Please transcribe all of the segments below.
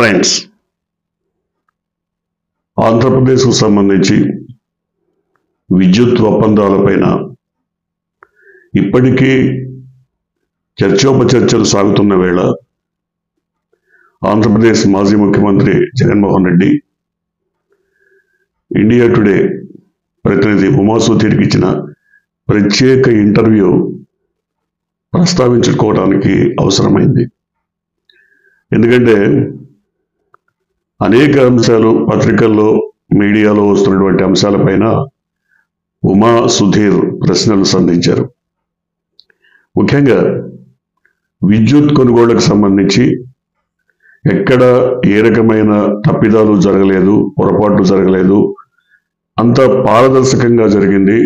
Friends, ఆంధ్రప్రదేశ్కు సంబంధించి విద్యుత్ ఒప్పందాలపైన ఇప్పటికీ చర్చోపచర్చలు సాగుతున్న వేళ ఆంధ్రప్రదేశ్ మాజీ ముఖ్యమంత్రి జగన్మోహన్ రెడ్డి ఇండియా టుడే ప్రతినిధి ఉమాసుధీర్కి ఇచ్చిన ప్రత్యేక ఇంటర్వ్యూ ప్రస్తావించుకోవడానికి అవసరమైంది. ఎందుకంటే అనేక అంశాలు పత్రికల్లో మీడియాలో వస్తున్నటువంటి అంశాలపైన ఉమా సుధీర్ ప్రశ్నలు సంధించారు. ముఖ్యంగా విద్యుత్ కొనుగోళ్లకు సంబంధించి ఎక్కడ ఏ రకమైన తప్పిదాలు జరగలేదు, పొరపాట్లు జరగలేదు, అంత పారదర్శకంగా జరిగింది.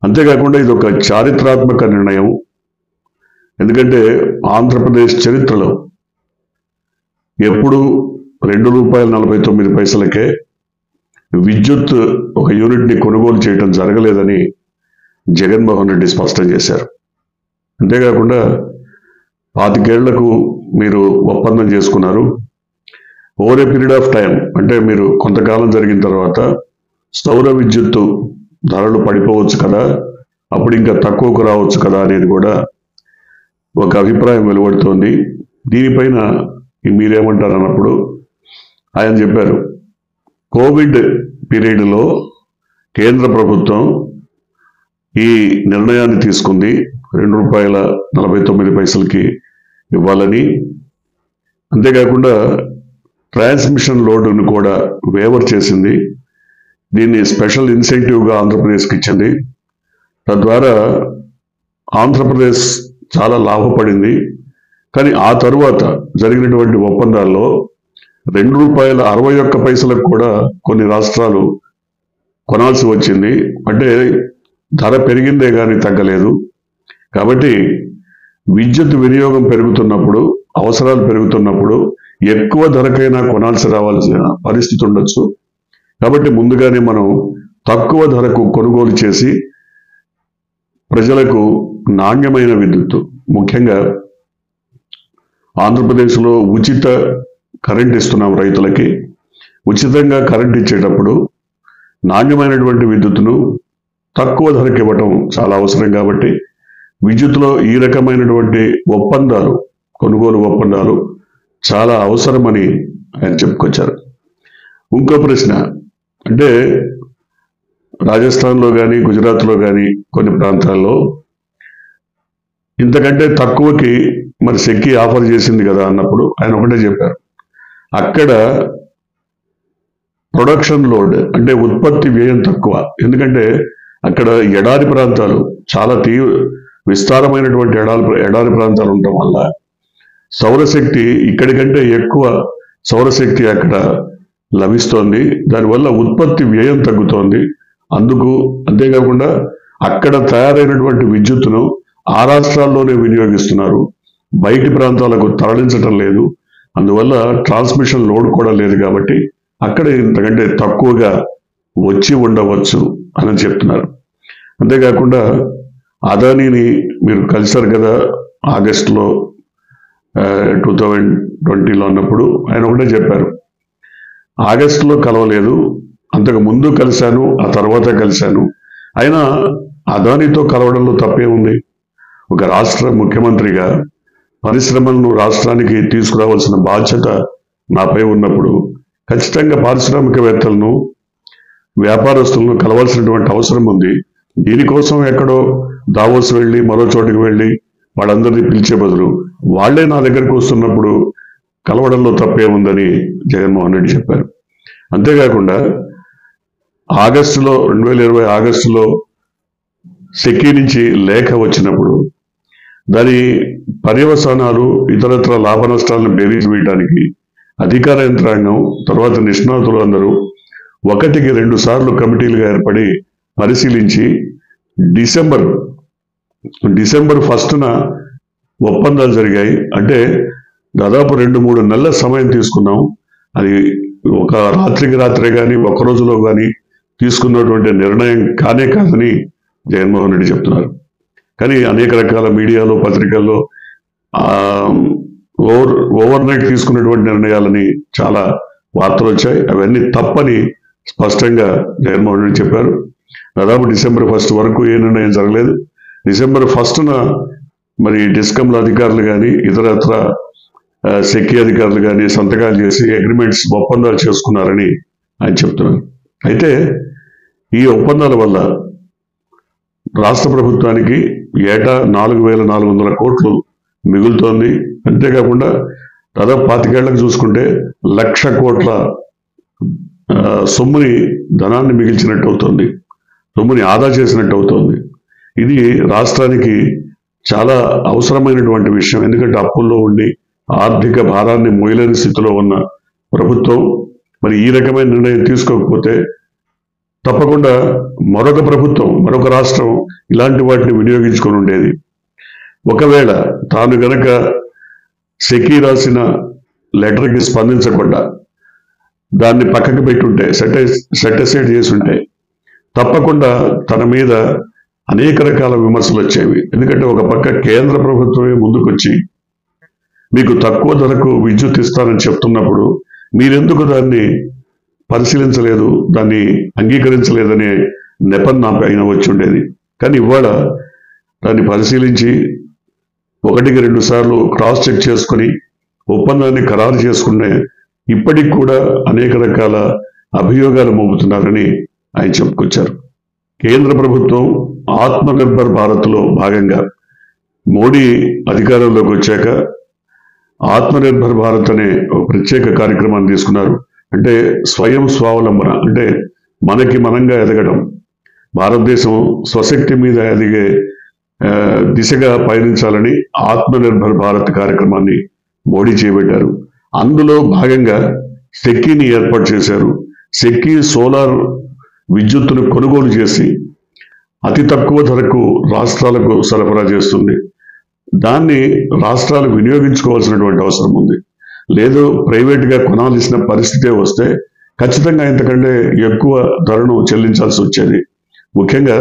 అంతేకాకుండా ఇది ఒక చారిత్రాత్మక నిర్ణయం. ఎందుకంటే ఆంధ్రప్రదేశ్ చరిత్రలో ఎప్పుడు ₹2.49 విద్యుత్ ఒక యూనిట్ని కొనుగోలు చేయడం జరగలేదని జగన్మోహన్ రెడ్డి స్పష్టం చేశారు. అంతేకాకుండా 25 ఏళ్లకు మీరు ఒప్పందం చేసుకున్నారు. Over a period of time, అంటే మీరు కొంతకాలం జరిగిన తర్వాత సౌర విద్యుత్తు ధరలు పడిపోవచ్చు కదా, అప్పుడు ఇంకా తక్కువకు రావచ్చు కదా అనేది కూడా ఒక అభిప్రాయం వెలువడుతోంది. దీనిపైన మీరేమంటారు అన్నప్పుడు ఆయన చెప్పారు, కోవిడ్ పీరియడ్లో కేంద్ర ప్రభుత్వం ఈ నిర్ణయాన్ని తీసుకుంది, ₹2.49 ఇవ్వాలని. అంతేకాకుండా ట్రాన్స్మిషన్ లోడును కూడా వేవర్ చేసింది. దీన్ని స్పెషల్ ఇన్సెంటివ్గా ఆంధ్రప్రదేశ్కి ఇచ్చింది. తద్వారా ఆంధ్రప్రదేశ్ చాలా లాభపడింది. కానీ ఆ తరువాత జరిగినటువంటి ఒప్పందాల్లో ₹2.61 కూడా కొన్ని రాష్ట్రాలు కొనాల్సి వచ్చింది. అంటే ధర పెరిగిందే కానీ తగ్గలేదు. కాబట్టి విద్యుత్ వినియోగం పెరుగుతున్నప్పుడు, అవసరాలు పెరుగుతున్నప్పుడు ఎక్కువ ధరకైనా కొనాల్సి రావాల్సిన పరిస్థితి ఉండొచ్చు. కాబట్టి ముందుగానే మనం తక్కువ ధరకు కొనుగోలు చేసి ప్రజలకు నాణ్యమైన విద్యుత్తు, ముఖ్యంగా ఆంధ్రప్రదేశ్లో ఉచిత కరెంట్ ఇస్తున్నాం రైతులకి. ఉచితంగా కరెంట్ ఇచ్చేటప్పుడు నాణ్యమైనటువంటి విద్యుత్తును తక్కువ ధరకు ఇవ్వటం చాలా అవసరం. కాబట్టి విద్యుత్తులో ఈ రకమైనటువంటి ఒప్పందాలు, కొనుగోలు ఒప్పందాలు చాలా అవసరమని ఆయన చెప్పుకొచ్చారు. ఇంకో ప్రశ్న, అంటే రాజస్థాన్లో కానీ గుజరాత్లో కానీ కొన్ని ప్రాంతాల్లో ఇంతకంటే తక్కువకి మరి సెక్కి ఆఫర్ చేసింది కదా అన్నప్పుడు ఆయన ఒకటే చెప్పారు, అక్కడ ప్రొడక్షన్ లోడ్ అంటే ఉత్పత్తి వ్యయం తక్కువ. ఎందుకంటే అక్కడ ఎడారి ప్రాంతాలు, చాలా విస్తారమైనటువంటి ఎడారి ప్రాంతాలు ఉండటం వల్ల సౌరశక్తి ఇక్కడికంటే ఎక్కువ సౌరశక్తి అక్కడ లభిస్తోంది. దానివల్ల ఉత్పత్తి వ్యయం తగ్గుతోంది. అంతేకాకుండా అక్కడ తయారైనటువంటి విద్యుత్తును ఆ రాష్ట్రాల్లోనే వినియోగిస్తున్నారు, బయటి ప్రాంతాలకు తరలించటం లేదు. అందువల్ల ట్రాన్స్మిషన్ లోడ్ కూడా లేదు. కాబట్టి అక్కడ ఇంతకంటే తక్కువగా వచ్చి ఉండవచ్చు అని చెప్తున్నారు. అంతేకాకుండా అదానీని మీరు కలిశారు కదా ఆగస్టులో 2020లో అన్నప్పుడు ఆయన ఒకటే చెప్పారు, ఆగస్టులో కలవలేదు, అంతకు ముందు కలిశాను, ఆ తర్వాత కలిశాను. అయినా అదానీతో కలవడంలో తప్పే ఉంది? ఒక రాష్ట్ర ముఖ్యమంత్రిగా పరిశ్రమలను రాష్ట్రానికి తీసుకురావాల్సిన బాధ్యత నాపై ఉన్నప్పుడు ఖచ్చితంగా పారిశ్రామికవేత్తలను, వ్యాపారస్తులను కలవాల్సినటువంటి అవసరం ఉంది. దీనికోసం ఎక్కడో దావోస్ వెళ్ళి మరో చోటికి వెళ్ళి వాళ్ళందరినీ పిలిచే బదులు వాళ్లే నా దగ్గరకు వస్తున్నప్పుడు కలవడంలో తప్పే ఉందని జగన్మోహన్ రెడ్డి చెప్పారు. అంతేకాకుండా 2020 ఆగస్టులో సెక్కి నుంచి లేఖ వచ్చినప్పుడు దాని పర్యవసానాలు, ఇతరత్ర లాభ నష్టాలను బేరీజు వేయడానికి అధికార యంత్రాంగం, తర్వాత నిష్ణాతులు అందరూ 1-2 సార్లు కమిటీలుగా ఏర్పడి పరిశీలించి డిసెంబర్ 1న ఒప్పందాలు జరిగాయి. అంటే దాదాపు 2-3 నెలల సమయం తీసుకున్నాం. అది ఒక రాత్రికి రాత్రే కానీ ఒక రోజులో కానీ తీసుకున్నటువంటి నిర్ణయం కానే కాదని జగన్మోహన్ రెడ్డి చెప్తున్నారు. కానీ అనేక రకాల మీడియాలో, పత్రికల్లో ఓవర్ నైట్ తీసుకున్నటువంటి నిర్ణయాలని చాలా వార్తలు వచ్చాయి. అవన్నీ తప్పని స్పష్టంగా జగన్మోహన్ రెడ్డి చెప్పారు. దాదాపు December 1 వరకు ఏ నిర్ణయం జరగలేదు. December 1న మరి డిస్కంల అధికారులు కానీ ఇతరత్ర సెక్కి అధికారులు కానీ సంతకాలు చేసి అగ్రిమెంట్స్ ఒప్పందాలు చేసుకున్నారని ఆయన చెప్తున్నారు. అయితే ఈ ఒప్పందాల వల్ల రాష్ట్ర ప్రభుత్వానికి ఏటా 4,400 కోట్లు మిగులుతోంది. అంతేకాకుండా దాదాపు 25 ఏళ్లకు చూసుకుంటే 1,00,000 కోట్ల సొమ్ముని ధనాన్ని మిగిల్చినట్టు అవుతుంది, సొమ్ముని ఆదా చేసినట్టు అవుతుంది. ఇది రాష్ట్రానికి చాలా అవసరమైనటువంటి విషయం. ఎందుకంటే అప్పుల్లో ఉండి ఆర్థిక భారాన్ని మోయలేని స్థితిలో ఉన్న ప్రభుత్వం మరి ఈ రకమైన నిర్ణయం తీసుకోకపోతే తప్పకుండా మరొక ప్రభుత్వం, మరొక రాష్ట్రం ఇలాంటి వాటిని వినియోగించుకొని ఉండేది. ఒకవేళ తాను గనక సెకీ రాసిన లెటర్కి స్పందించకుండా దాన్ని పక్కకు పెట్టుంటే, సెట్ అసైడ్ చేసి ఉంటే తప్పకుండా తన మీద అనేక రకాల విమర్శలు వచ్చేవి. ఎందుకంటే ఒక పక్క కేంద్ర ప్రభుత్వమే ముందుకొచ్చి మీకు తక్కువ ధరకు విద్యుత్ ఇస్తానని చెప్తున్నప్పుడు మీరెందుకు దాన్ని పరిశీలించలేదు, దాన్ని అంగీకరించలేదనే నెపం నా పైన వచ్చి ఉండేది. కానీ ఇవాళ దాన్ని పరిశీలించి 1-2 సార్లు క్రాస్ చెక్ చేసుకుని ఒప్పందాన్ని ఖరారు చేసుకునే ఇప్పటికి కూడా అనేక రకాల అభియోగాలు మోపుతున్నారని ఆయన చెప్పుకొచ్చారు. కేంద్ర ప్రభుత్వం ఆత్మనిర్భర్ భారత్లో భాగంగా మోడీ అధికారంలోకి వచ్చాక ఆత్మనిర్భర్ భారత్ అనే ఒక ప్రత్యేక కార్యక్రమాన్ని తీసుకున్నారు. అంటే స్వయం స్వావలంబన, అంటే మనకి మనంగా ఎదగడం, భారతదేశం స్వశక్తి మీద ఎదిగే దిశగా పయనించాలని ఆత్మనిర్భర్ భారత్ కార్యక్రమాన్ని మోడీ చేపట్టారు. అందులో భాగంగా సెక్కీని ఏర్పాటు చేశారు. సెక్కీ సోలార్ విద్యుత్తును కొనుగోలు చేసి అతి తక్కువ ధరకు రాష్ట్రాలకు సరఫరా చేస్తుంది. దాన్ని రాష్ట్రాలు వినియోగించుకోవాల్సినటువంటి అవసరం ఉంది. లేదు ప్రైవేట్గా కొనాల్సిన పరిస్థితే వస్తే ఖచ్చితంగా ఇంతకంటే ఎక్కువ ధరను చెల్లించాల్సి వచ్చేది. ముఖ్యంగా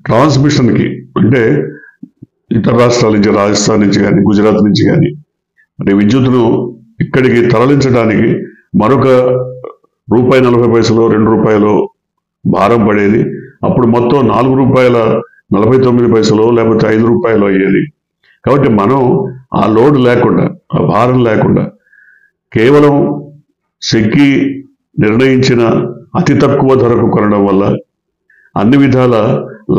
ట్రాన్స్మిషన్కి, అంటే ఇతర రాష్ట్రాల నుంచి, రాజస్థాన్ నుంచి కానీ గుజరాత్ నుంచి కానీ అంటే విద్యుత్తును ఇక్కడికి తరలించడానికి మరొక ₹1.40 ₹2 భారం పడేది. అప్పుడు మొత్తం ₹4.49 లేకపోతే ₹5 అయ్యేది. కాబట్టి మనం ఆ లోడ్ లేకుండా, ఆ భారం లేకుండా కేవలం సెక్కీ నిర్ణయించిన అతి తక్కువ ధరకు కొనడం వల్ల అన్ని విధాల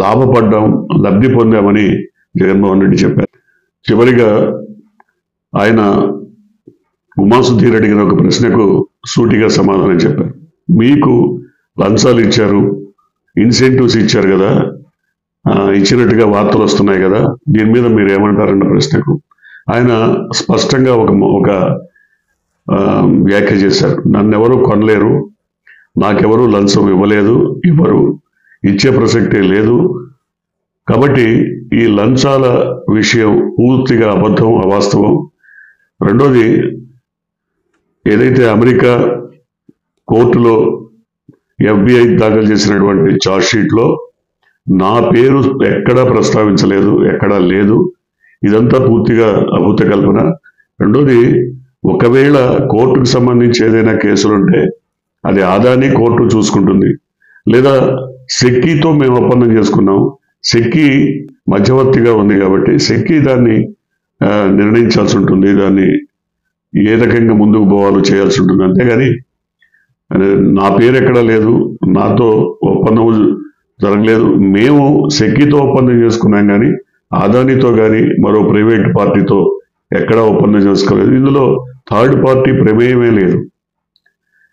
లాభపడ్డాం, లబ్ధి పొందామని జగన్మోహన్ రెడ్డి చెప్పారు. చివరిగా ఆయన ఉమాసుధీర్ అడిగిన ఒక ప్రశ్నకు సూటిగా సమాధానం చెప్పారు. మీకు లంచాలు ఇచ్చారు, ఇన్సెంటివ్స్ ఇచ్చారు కదా, ఇచ్చినట్టుగా వార్తలు వస్తున్నాయి కదా, దీని మీద మీరు ఏమంటారన్న ప్రశ్నకు ఆయన స్పష్టంగా ఒక వ్యాఖ్య చేశారు. నన్నెవరూ కొనలేరు, నాకెవరూ లంచం ఇవ్వలేదు, ఇవ్వరు, ఇచ్చే ప్రసక్తే లేదు. కాబట్టి ఈ లంచాల విషయం పూర్తిగా అబద్ధం, అవాస్తవం. రెండోది, ఏదైతే అమెరికా కోర్టులో FBI దాఖలు చేసినటువంటి ఛార్జ్ షీట్లో నా పేరు ఎక్కడా ప్రస్తావించలేదు, ఎక్కడా లేదు. ఇదంతా పూర్తిగా అభూత కల్పన. రెండోది, ఒకవేళ కోర్టుకు సంబంధించి ఏదైనా కేసులుంటే అది ఆదాని కోర్టు చూసుకుంటుంది, లేదా సెక్కీతో మేము ఒప్పందం చేసుకున్నాం, సెక్కీ మధ్యవర్తిగా ఉంది కాబట్టి సెక్కీ దాన్ని నిర్ణయించాల్సి ఉంటుంది, దాన్ని ఏ రకంగా ముందుకు పోవాలో చేయాల్సి ఉంటుంది. అంతేగాని నా పేరు ఎక్కడా లేదు, నాతో ఒప్పందం జరగలేదు, మేము సెక్కీతో ఒప్పందం చేసుకున్నాం కానీ ఆదానితో కానీ మరో ప్రైవేట్ పార్టీతో ఎక్కడా ఒప్పందం చేసుకోలేదు. ఇందులో థర్డ్ పార్టీ ప్రమేయమే లేదు.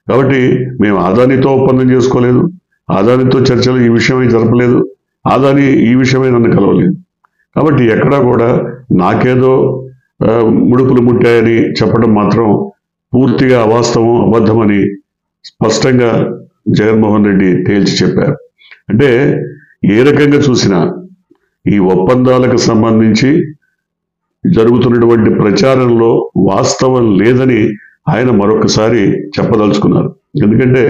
కాబట్టి మేము ఆదానితో ఒప్పందం చేసుకోలేదు, ఆదానితో చర్చలు ఈ విషయమై జరపలేదు, ఆదాని ఈ విషయమై నన్ను కలవలేదు. కాబట్టి ఎక్కడా కూడా నాకేదో ముడుపులు ముట్టాయని చెప్పడం మాత్రం పూర్తిగా అవాస్తవం, అబద్ధమని స్పష్టంగా జగన్మోహన్ రెడ్డి తేల్చి చెప్పారు. అంటే ఏ రకంగా చూసినా ఈ ఒప్పందాలకు సంబంధించి జరుగుతున్నటువంటి ప్రచారంలో వాస్తవం లేదని ఆయన మరొకసారి చెప్పదలుచుకున్నారు. ఎందుకంటే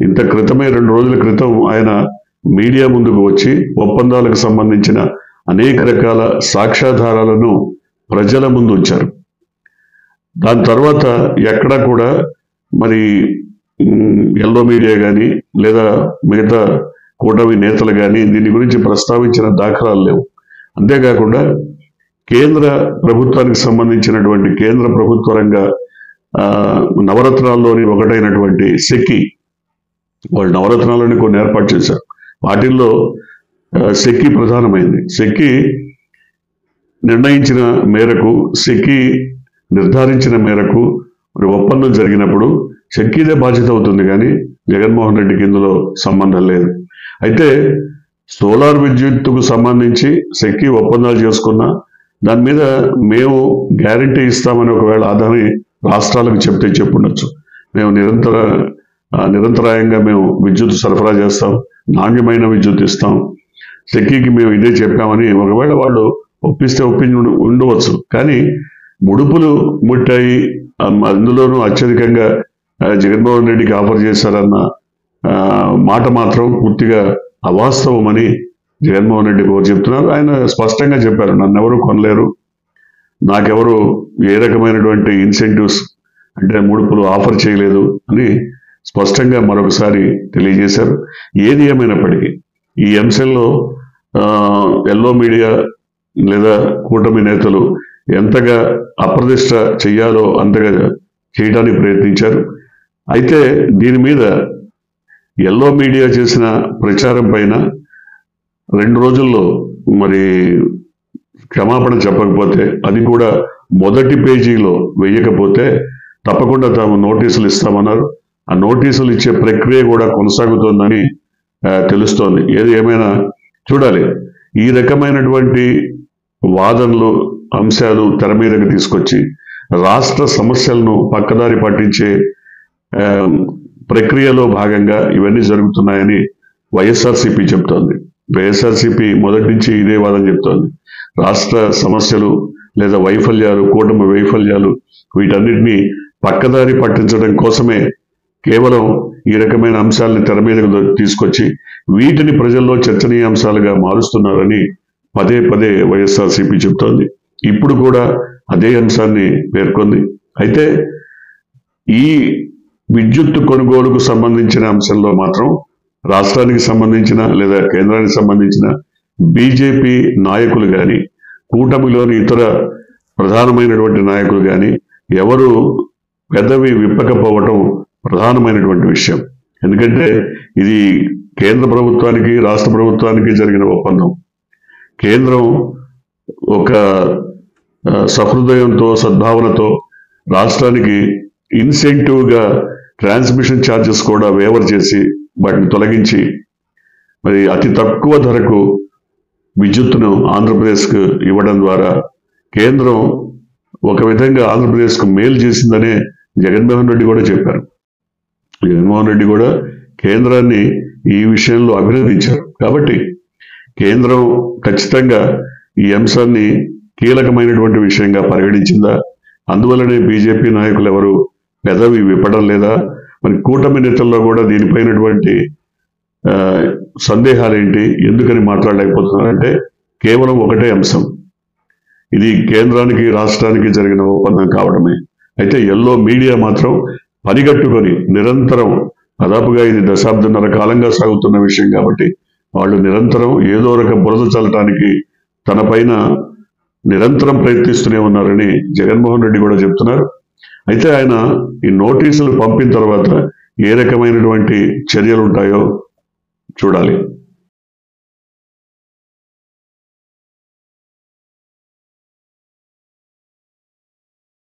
ఇంత క్రితమే 2 రోజుల క్రితం ఆయన మీడియా ముందుకు వచ్చి ఒప్పందాలకు సంబంధించిన అనేక రకాల సాక్ష్యాధారాలను ప్రజల ముందు ఉంచారు. దాని తర్వాత ఎక్కడా కూడా మరి ఎల్లో మీడియా కానీ లేదా మిగతా కూటమి నేతలు కానీ దీని గురించి ప్రస్తావించిన దాఖలాలు లేవు. అంతేకాకుండా కేంద్ర ప్రభుత్వానికి సంబంధించినటువంటి కేంద్ర ప్రభుత్వ రంగ నవరత్నాల్లోని ఒకటైనటువంటి సెక్కి, వాళ్ళు నవరత్నాలని కొన్ని ఏర్పాటు చేశారు. వాటిల్లో సెక్కి ప్రధానమైంది. సెక్కి నిర్ణయించిన మేరకు, సెక్కి నిర్ధారించిన మేరకు మరి ఒప్పందం జరిగినప్పుడు సెక్కిదే బాధ్యత అవుతుంది, కానీ జగన్మోహన్ రెడ్డికి ఇందులో సంబంధం లేదు. అయితే సోలార్ విద్యుత్తుకు సంబంధించి సెక్కి ఒప్పందాలు చేసుకున్నా దాని మీద మేము గ్యారంటీ ఇస్తామని ఒకవేళ అదాని రాష్ట్రాలకు చెప్తే చెప్పుండొచ్చు. మేము నిరంతరాయంగా మేము విద్యుత్ సరఫరా చేస్తాం, నాణ్యమైన విద్యుత్ ఇస్తాం, సెక్కికి మేము ఇదే చెప్పామని ఒకవేళ వాళ్ళు ఒప్పిస్తే ఉండవచ్చు. కానీ ముడుపులు ముట్టాయి, అందులోనూ అత్యధికంగా జగన్మోహన్ రెడ్డికి ఆఫర్ చేశారన్న మాట మాత్రం పూర్తిగా అవాస్తవమని జగన్మోహన్ రెడ్డి గారు చెప్తున్నారు. ఆయన స్పష్టంగా చెప్పారు, నన్నెవరు కొనలేరు, నాకెవరు ఏ రకమైనటువంటి ఇన్సెంటివ్స్ అంటే ముడుపులు ఆఫర్ చేయలేదు అని స్పష్టంగా మరొకసారి తెలియజేశారు. ఏది ఏమైనప్పటికీ ఈ అంశంలో ఎల్లో మీడియా లేదా కూటమి నేతలు ఎంతగా అప్రదిష్ట చెయ్యాలో అంతగా చేయడానికి ప్రయత్నించారు. అయితే దీని మీద ఎల్లో మీడియా చేసిన ప్రచారం పైన 2 రోజుల్లో మరి క్షమాపణ చెప్పకపోతే, అది కూడా మొదటి పేజీలో వేయకపోతే తప్పకుండా తాము నోటీసులు ఇస్తామన్నారు. ఆ నోటీసులు ఇచ్చే ప్రక్రియ కూడా కొనసాగుతోందని తెలుస్తోంది. ఏది ఏమైనా చూడాలి. ఈ రకమైనటువంటి వాదనలు, అంశాలు తెర మీదకి తీసుకొచ్చి రాష్ట్ర సమస్యలను పక్కదారి పట్టించే ప్రక్రియలో భాగంగా ఇవన్నీ జరుగుతున్నాయని వైఎస్ఆర్సీపీ చెప్తోంది. వైఎస్ఆర్సీపీ మొదటి నుంచి ఇదే వాదన చెప్తోంది. రాష్ట్ర సమస్యలు లేదా వైఫల్యాలు, కూటమి వైఫల్యాలు, వీటన్నిటినీ పక్కదారి పట్టించడం కోసమే కేవలం ఈ రకమైన అంశాలని తెర మీదకు తీసుకొచ్చి వీటిని ప్రజల్లో చర్చనీయాంశాలుగా మారుస్తున్నారని పదే పదే వైఎస్ఆర్సీపీ చెప్తోంది. ఇప్పుడు కూడా అదే అంశాన్ని పేర్కొంది. అయితే ఈ విద్యుత్ కొనుగోలుకు సంబంధించిన అంశంలో మాత్రం రాష్ట్రానికి సంబంధించిన లేదా కేంద్రానికి సంబంధించిన బీజేపీ నాయకులు కానీ, కూటమిలోని ఇతర ప్రధానమైనటువంటి నాయకులు కానీ ఎవరు పెదవి విప్పకపోవటం ప్రధానమైనటువంటి విషయం. ఎందుకంటే ఇది కేంద్ర ప్రభుత్వానికి, రాష్ట్ర ప్రభుత్వానికి జరిగిన ఒప్పందం. కేంద్రం ఒక సహృదయంతో, సద్భావనతో రాష్ట్రానికి ఇన్సెంటివ్గా ట్రాన్స్మిషన్ ఛార్జెస్ కూడా వేవర్ చేసి వాటిని తొలగించి మరి అతి తక్కువ ధరకు విద్యుత్తును ఆంధ్రప్రదేశ్కు ఇవ్వడం ద్వారా కేంద్రం ఒక విధంగా ఆంధ్రప్రదేశ్కు మేలు చేసిందనే జగన్మోహన్ రెడ్డి కూడా చెప్పారు. జగన్మోహన్ రెడ్డి కూడా కేంద్రాన్ని ఈ విషయంలో అభినందించారు. కాబట్టి కేంద్రం ఖచ్చితంగా ఈ అంశాన్ని కీలకమైనటువంటి విషయంగా పరిగణించిందా? అందువల్లనే బీజేపీ నాయకులు ఎవరు పెదవి విప్పడం లేదా? మరి కూటమి నేతల్లో కూడా దీనిపైనటువంటి సందేహాలేంటి, ఎందుకని మాట్లాడలేకపోతున్నారంటే కేవలం ఒకటే అంశం, ఇది కేంద్రానికి రాష్ట్రానికి జరిగిన ఒప్పందం కావడమే. అయితే ఎల్లో మీడియా మాత్రం పనిగట్టుకొని నిరంతరం, దాదాపుగా ఇది దశాబ్దన్నర కాలంగా సాగుతున్న విషయం కాబట్టి వాళ్ళు నిరంతరం ఏదో రకం బురద చల్లటానికి తన పైన నిరంతరం ప్రయత్నిస్తూనే ఉన్నారని జగన్మోహన్ రెడ్డి కూడా చెప్తున్నారు. అయితే ఆయన ఈ నోటీసులు పంపిన తర్వాత ఏ రకమైనటువంటి చర్యలు ఉంటాయో చూడాలి.